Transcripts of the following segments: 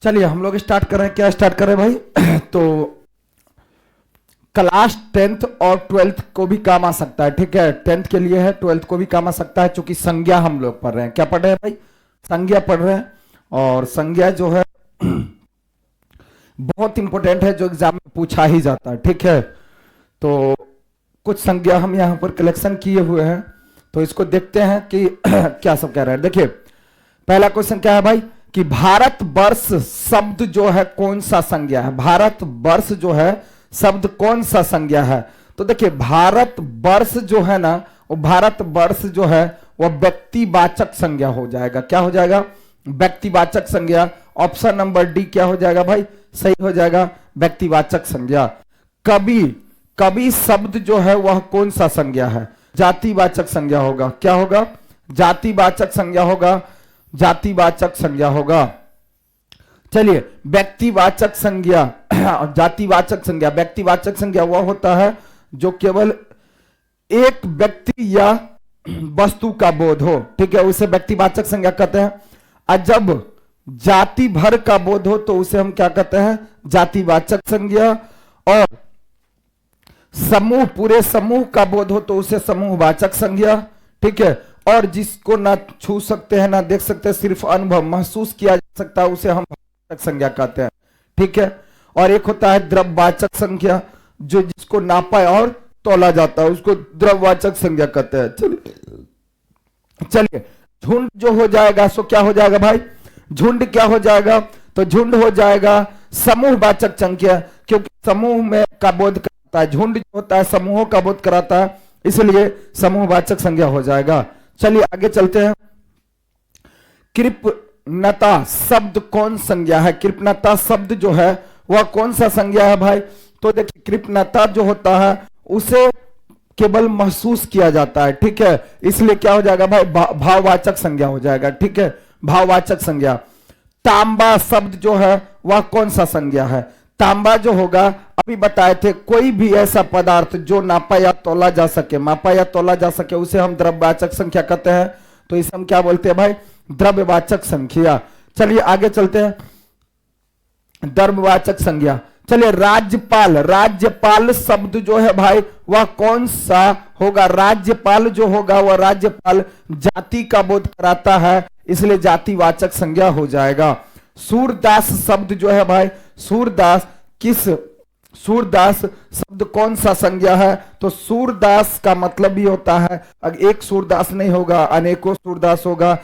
चलिए हम लोग स्टार्ट कर रहे हैं। क्या स्टार्ट कर रहे हैं भाई? तो क्लास 10th और 12th को भी काम आ सकता है, ठीक है। 10th के लिए है, 12th को भी काम आ सकता है, क्योंकि संज्ञा हम लोग पढ़ रहे हैं। क्या पढ़ रहे हैं भाई? संज्ञा पढ़ रहे हैं। और संज्ञा जो है बहुत इंपॉर्टेंट है, जो एग्जाम में पूछा ही जाता है, ठीक है। तो कुछ संज्ञा हम यहाँ पर कलेक्शन किए हुए हैं, तो इसको देखते हैं कि क्या सब कह रहे हैं। देखिए पहला क्वेश्चन क्या है भाई कि भारतवर्ष शब्द जो है कौन सा संज्ञा है? भारतवर्ष जो है शब्द कौन सा संज्ञा है? तो देखिए भारतवर्ष जो है ना, वो भारतवर्ष जो है वह व्यक्तिवाचक संज्ञा हो जाएगा। क्या हो जाएगा? व्यक्तिवाचक संज्ञा। ऑप्शन नंबर डी क्या हो जाएगा भाई? सही हो जाएगा, व्यक्तिवाचक संज्ञा। कवि, कवि शब्द जो है वह कौन सा संज्ञा है? जातिवाचक संज्ञा होगा। क्या होगा? जातिवाचक संज्ञा होगा, जातिवाचक संज्ञा होगा। चलिए व्यक्तिवाचक संज्ञा और जातिवाचक संज्ञा। व्यक्तिवाचक संज्ञा वह होता है जो केवल एक व्यक्ति या वस्तु का बोध हो, ठीक है, उसे व्यक्तिवाचक संज्ञा कहते हैं। और जब जाति भर का बोध हो तो उसे हम क्या कहते हैं? जातिवाचक संज्ञा। और समूह, पूरे समूह का बोध हो तो उसे समूहवाचक संज्ञा, ठीक है। और जिसको ना छू सकते हैं ना देख सकते हैं, सिर्फ अनुभव महसूस किया जा सकता है, उसे हम भाववाचक संज्ञा कहते हैं, ठीक है। और एक होता है द्रव्यवाचक संज्ञा, जो जिसको नापा और तोला जाता है, उसको द्रव्यवाचक संज्ञा कहते हैं। चलिए झुंड जो हो जाएगा सो क्या हो जाएगा भाई? झुंड क्या हो जाएगा? तो झुंड हो जाएगा समूहवाचक संज्ञा, क्योंकि समूह में का बोध कराता है। झुंड जो होता है समूहों का बोध कराता है, इसलिए समूहवाचक संज्ञा हो जाएगा। चलिए आगे चलते हैं। कृपणता शब्द कौन संज्ञा है? कृपणता शब्द जो है वह कौन सा संज्ञा है भाई? तो देखिए कृपणता जो होता है उसे केवल महसूस किया जाता है, ठीक है, इसलिए क्या हो जाएगा भाई? भाववाचक संज्ञा हो जाएगा, ठीक है, भाववाचक संज्ञा। तांबा शब्द जो है वह कौन सा संज्ञा है? तांबा जो होगा, अभी बताए थे, कोई भी ऐसा पदार्थ जो नापा या तोला जा सके, मापा या तोला जा सके, उसे हम द्रव्यवाचक संख्या कहते हैं। तो इसे हम क्या बोलते हैं भाई? द्रव्यवाचक संख्या। चलिए आगे चलते हैं। द्रव्यवाचक संज्ञा। चलिए राज्यपाल, राज्यपाल शब्द जो है भाई वह कौन सा होगा? राज्यपाल जो होगा वह राज्यपाल जाति का बोध कराता है, इसलिए जातिवाचक संज्ञा हो जाएगा। सूरदास शब्द जो है भाई, सूरदास किस, सूरदास शब्द कौन सा संज्ञा है? तो सूरदास का मतलब भी होता है, एक सूरदास नहीं होगा, अनेकों सूरदास होगा,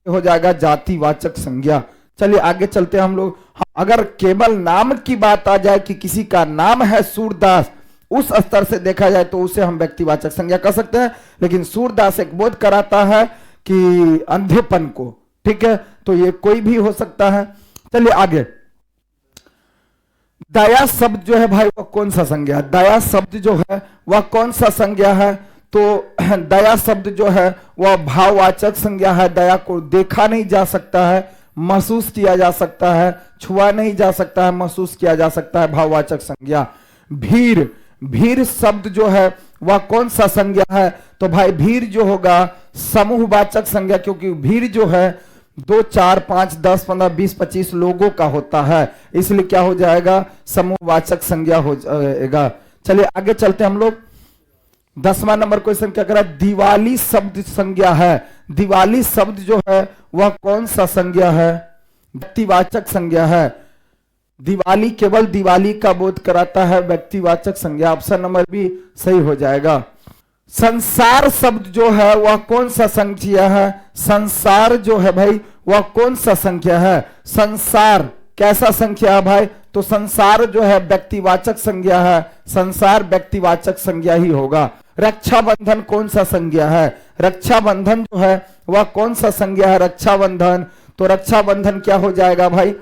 हो जाएगा जातिवाचक संज्ञा। चलिए आगे चलते हैं हम लोग। अगर केवल नाम की बात आ जाए कि किसी का नाम है सूरदास, उस स्तर से देखा जाए तो उसे हम व्यक्तिवाचक संज्ञा कह सकते हैं। लेकिन सूरदास एक बोध कराता है कि अंधेपन को, ठीक है, तो ये कोई भी हो सकता है। चलिए आगे। दया शब्द जो है भाई वह कौन सा संज्ञा है? दया शब्द जो है वह कौन सा संज्ञा है? तो दया शब्द जो है वह भाववाचक संज्ञा है। दया को देखा नहीं जा सकता है, महसूस किया जा सकता है, छुआ नहीं जा सकता है, महसूस किया जा सकता है, भाववाचक संज्ञा। भीर, भीर शब्द जो है वह कौन सा संज्ञा है? तो भाई भीर जो होगा समूहवाचक संज्ञा, क्योंकि भीर जो है 2, 4, 5, 10, 15, 20, 25 लोगों का होता है, इसलिए क्या हो जाएगा? समूहवाचक संज्ञा हो जाएगा। चलिए आगे चलते हैं हम लोग। 10वां नंबर क्वेश्चन क्या करा? दिवाली शब्द संज्ञा है। दिवाली शब्द जो है वह कौन सा संज्ञा है? व्यक्तिवाचक संज्ञा है। दिवाली केवल दिवाली का बोध कराता है, व्यक्तिवाचक संज्ञा। ऑप्शन नंबर बी सही हो जाएगा। संसार शब्द जो है वह कौन सा संख्या है? संसार जो है भाई वह कौन सा संख्या है? संसार कैसा संख्या है भाई? तो संसार जो है व्यक्तिवाचक संज्ञा है, संसार व्यक्तिवाचक संज्ञा ही होगा। रक्षाबंधन कौन सा संज्ञा है? रक्षाबंधन जो है वह कौन सा संज्ञा है? रक्षाबंधन, तो रक्षाबंधन क्या हो जाएगा भाई?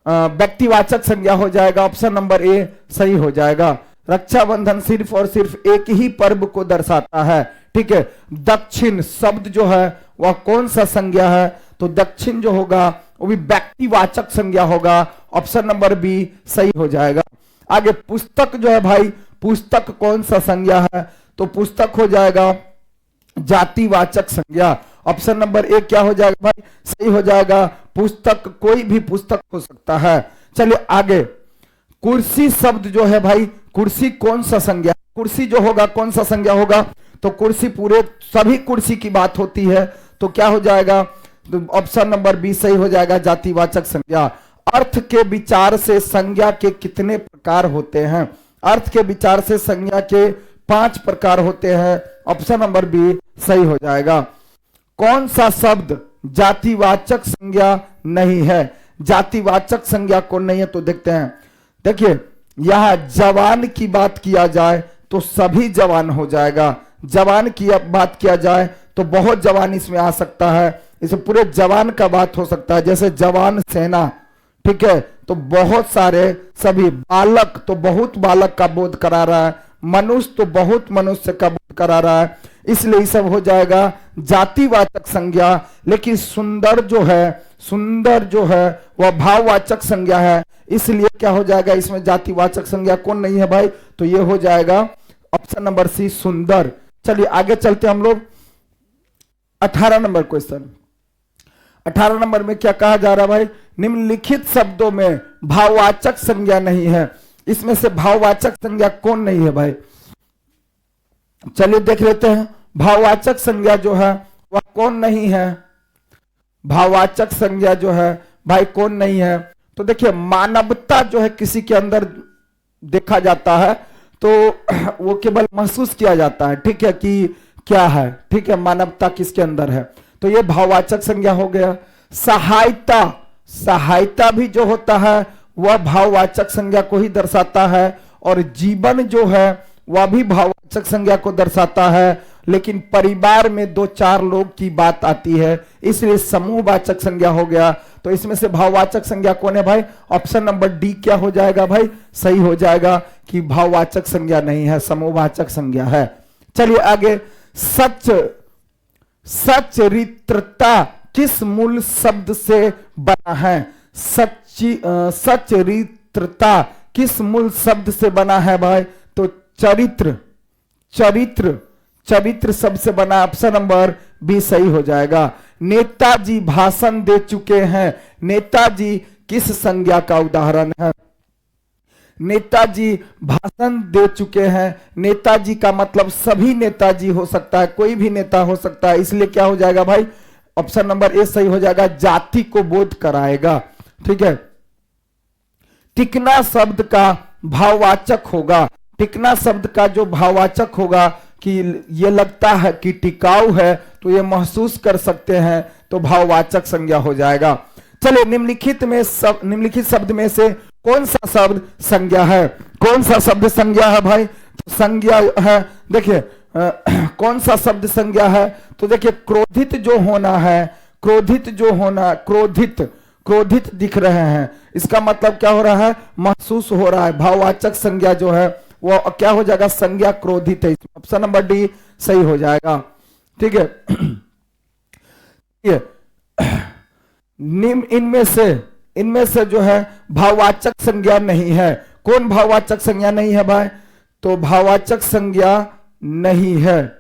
व्यक्तिवाचक संज्ञा हो जाएगा। ऑप्शन नंबर ए सही हो जाएगा। रक्षाबंधन सिर्फ और सिर्फ एक ही पर्व को दर्शाता है, ठीक है। दक्षिण शब्द जो है वह कौन सा संज्ञा है? तो दक्षिण जो होगा वो भी व्यक्तिवाचक संज्ञा होगा। ऑप्शन नंबर बी सही हो जाएगा। आगे पुस्तक जो है भाई, पुस्तक कौन सा संज्ञा है? तो पुस्तक हो जाएगा जातिवाचक संज्ञा। ऑप्शन नंबर ए क्या हो जाएगा भाई? सही हो जाएगा। पुस्तक, कोई भी पुस्तक हो सकता है। चलिए आगे, कुर्सी शब्द जो है भाई, कुर्सी कौन सा संज्ञा, कुर्सी जो होगा कौन सा संज्ञा होगा, तो कुर्सी पूरे सभी कुर्सी की बात होती है, तो क्या हो जाएगा, तो ऑप्शन नंबर बी सही हो जाएगा, जातिवाचक संज्ञा। अर्थ के विचार से संज्ञा के कितने प्रकार होते हैं, अर्थ के विचार से संज्ञा के 5 प्रकार होते हैं, ऑप्शन नंबर बी सही हो जाएगा। कौन सा शब्द जातिवाचक संज्ञा नहीं है, जातिवाचक संज्ञा कौन नहीं है, तो देखते हैं। देखिए यहां जवान की बात किया जाए तो सभी जवान हो जाएगा, जवान की बात किया जाए तो बहुत जवान इसमें आ सकता है, इसे पूरे जवान का बात हो सकता है, जैसे जवान सेना, ठीक है, तो बहुत सारे सभी, बालक तो बहुत बालक का बोध करा रहा है, मनुष्य तो बहुत मनुष्य का बोध करा रहा है, इसलिए ये सब हो जाएगा जातिवाचक संज्ञा। लेकिन सुंदर जो है वह भाववाचक संज्ञा है, इसलिए क्या हो जाएगा, इसमें जातिवाचक संज्ञा कौन नहीं है भाई, तो ये हो जाएगा ऑप्शन नंबर सी सुंदर। चलिए आगे चलते हम लोग 18 नंबर क्वेश्चन। 18 नंबर में क्या कहा जा रहा है भाई, निम्नलिखित शब्दों में भाववाचक संज्ञा नहीं है, इसमें से भाववाचक संज्ञा कौन नहीं है भाई, चलिए देख लेते हैं। भाववाचक संज्ञा जो है वह कौन नहीं है, भाववाचक संज्ञा जो है भाई कौन नहीं है, तो देखिए मानवता जो है किसी के अंदर देखा जाता है तो वो केवल महसूस किया जाता है, ठीक है, कि क्या है, ठीक है, मानवता किसके अंदर है, तो ये भाववाचक संज्ञा हो गया। सहायता, सहायता भी जो होता है वह भाववाचक संज्ञा को ही दर्शाता है, और जीवन जो है वह भी भाववाचक संज्ञा को दर्शाता है, लेकिन परिवार में 2-4 लोग की बात आती है, इसलिए समूहवाचक संज्ञा हो गया। तो इसमें से भाववाचक संज्ञा कौन है भाई, ऑप्शन नंबर डी क्या हो जाएगा भाई, सही हो जाएगा कि भाववाचक संज्ञा नहीं है, समूहवाचक संज्ञा है। चलिए आगे, सच, सचरित्रता किस मूल शब्द से बना है, सचरित्रता किस मूल शब्द से बना है भाई, तो चरित्र, चरित्र, चरित्र शब्द से बना, ऑप्शन नंबर बी सही हो जाएगा। नेताजी भाषण दे चुके हैं, नेताजी किस संज्ञा का उदाहरण है, नेताजी भाषण दे चुके हैं, नेताजी का मतलब सभी नेताजी हो सकता है, कोई भी नेता हो सकता है, इसलिए क्या हो जाएगा भाई, ऑप्शन नंबर ए सही हो जाएगा, जाति को बोध कराएगा, ठीक है। टिकना शब्द का भाववाचक होगा, टिकना शब्द का जो भाववाचक होगा कि ये लगता है कि टिकाऊ है, तो ये महसूस कर सकते हैं, तो भाववाचक संज्ञा हो जाएगा। चलिए निम्नलिखित शब्द में से कौन सा शब्द संज्ञा है, कौन सा शब्द संज्ञा है भाई, तो संज्ञा है, देखिए कौन सा शब्द संज्ञा है, तो देखिए क्रोधित जो होना है, क्रोधित जो होना, क्रोधित, क्रोधित दिख रहे हैं, इसका मतलब क्या हो रहा है, महसूस हो रहा है, भाववाचक संज्ञा जो है वो क्या हो जाएगा, संज्ञा क्रोधित है, ऑप्शन नंबर डी सही हो जाएगा, ठीक है। इनमें से जो है भाववाचक संज्ञा नहीं है, कौन भाववाचक संज्ञा नहीं है भाई, तो भाववाचक संज्ञा नहीं है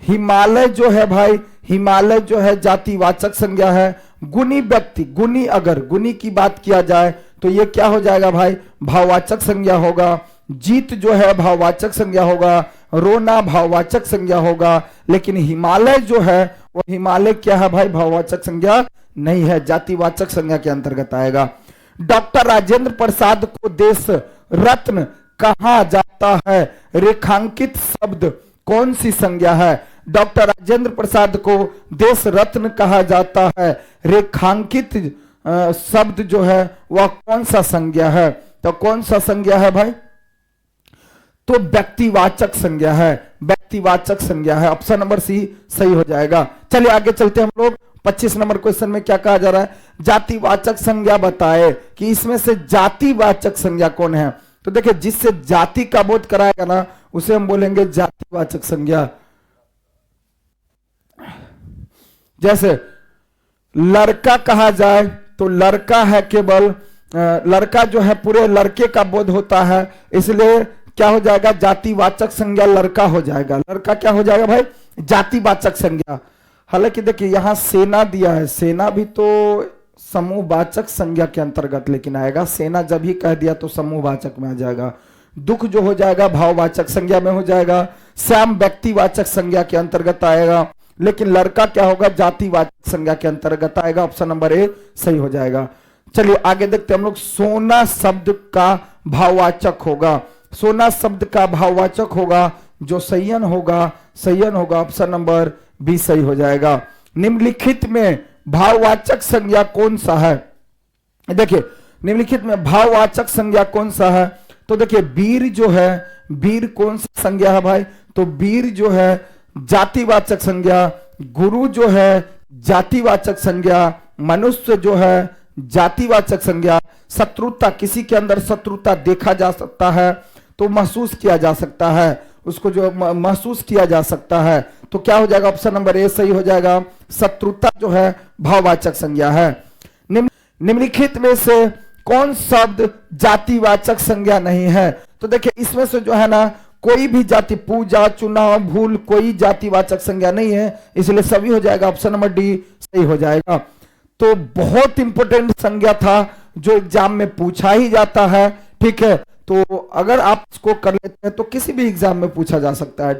हिमालय जो है भाई, हिमालय जो है जातिवाचक संज्ञा है। गुणी व्यक्ति, गुणी, अगर गुणी की बात किया जाए तो ये क्या हो जाएगा भाई, भाववाचक संज्ञा होगा। जीत जो है भाववाचक संज्ञा होगा, रोना भाववाचक संज्ञा होगा, लेकिन हिमालय जो है वो हिमालय क्या है भाई, भाववाचक संज्ञा नहीं है, जातिवाचक संज्ञा के अंतर्गत आएगा। डॉक्टर राजेंद्र प्रसाद को देश रत्न कहा जाता है, रेखांकित शब्द कौन सी संज्ञा है, डॉक्टर राजेंद्र प्रसाद को देश रत्न कहा जाता है, रेखांकित शब्द जो है वह कौन सा संज्ञा है, तो कौन सा संज्ञा है भाई, तो व्यक्तिवाचक संज्ञा है, व्यक्तिवाचक संज्ञा है, ऑप्शन नंबर सी सही हो जाएगा। चलिए आगे चलते हम लोग 25 नंबर क्वेश्चन में क्या कहा जा रहा है, जातिवाचक संज्ञा बताए कि इसमें से जातिवाचक संज्ञा कौन है, तो देखिए जिससे जाति का बोध कराएगा ना उसे हम बोलेंगे जातिवाचक संज्ञा। जैसे लड़का कहा जाए तो लड़का है केवल, लड़का जो है पूरे लड़के का बोध होता है, इसलिए क्या हो जाएगा, जातिवाचक संज्ञा लड़का हो जाएगा, लड़का क्या हो जाएगा भाई, जातिवाचक संज्ञा। हालांकि देखिए यहां सेना दिया है, सेना भी तो समूहवाचक संज्ञा के अंतर्गत लेकिन आएगा। सेना जब ही कह दिया तो समूहवाचक में आ जाएगा। दुख जो हो जाएगा भाववाचक संज्ञा में हो जाएगा। श्याम व्यक्तिवाचक संज्ञा के अंतर्गत आएगा, लेकिन लड़का क्या होगा, जातिवाचक संज्ञा के अंतर्गत आएगा। ऑप्शन नंबर ए सही हो जाएगा। चलिए आगे देखते हैं हम लोग। सोना शब्द का भाववाचक होगा, सोना शब्द का भाववाचक होगा जो संयन होगा, संयन होगा। ऑप्शन नंबर बी सही हो जाएगा। निम्नलिखित में भाववाचक संज्ञा कौन सा है? देखिए निम्नलिखित में भाववाचक संज्ञा कौन सा है? तो देखिए वीर जो है, वीर कौन सा संज्ञा है भाई? तो वीर जो है जातिवाचक संज्ञा, गुरु जो है जातिवाचक संज्ञा, मनुष्य जो है जातिवाचक संज्ञा, शत्रुता, किसी के अंदर शत्रुता देखा जा सकता है तो महसूस किया जा सकता है, उसको जो महसूस किया जा सकता है, तो क्या हो जाएगा? ऑप्शन नंबर ए सही हो जाएगा। शत्रुता जो है भाववाचक संज्ञा है। निम्नलिखित में से कौन शब्द जातिवाचक संज्ञा नहीं है? तो देखिए इसमें से जो है ना कोई भी जाति, पूजा, चुनाव, भूल, कोई जातिवाचक संज्ञा नहीं है, इसलिए सभी हो जाएगा। ऑप्शन नंबर डी सही हो जाएगा। तो बहुत इंपॉर्टेंट संज्ञा था जो एग्जाम में पूछा ही जाता है, ठीक है। तो अगर आप इसको कर लेते हैं तो किसी भी एग्जाम में पूछा जा सकता है।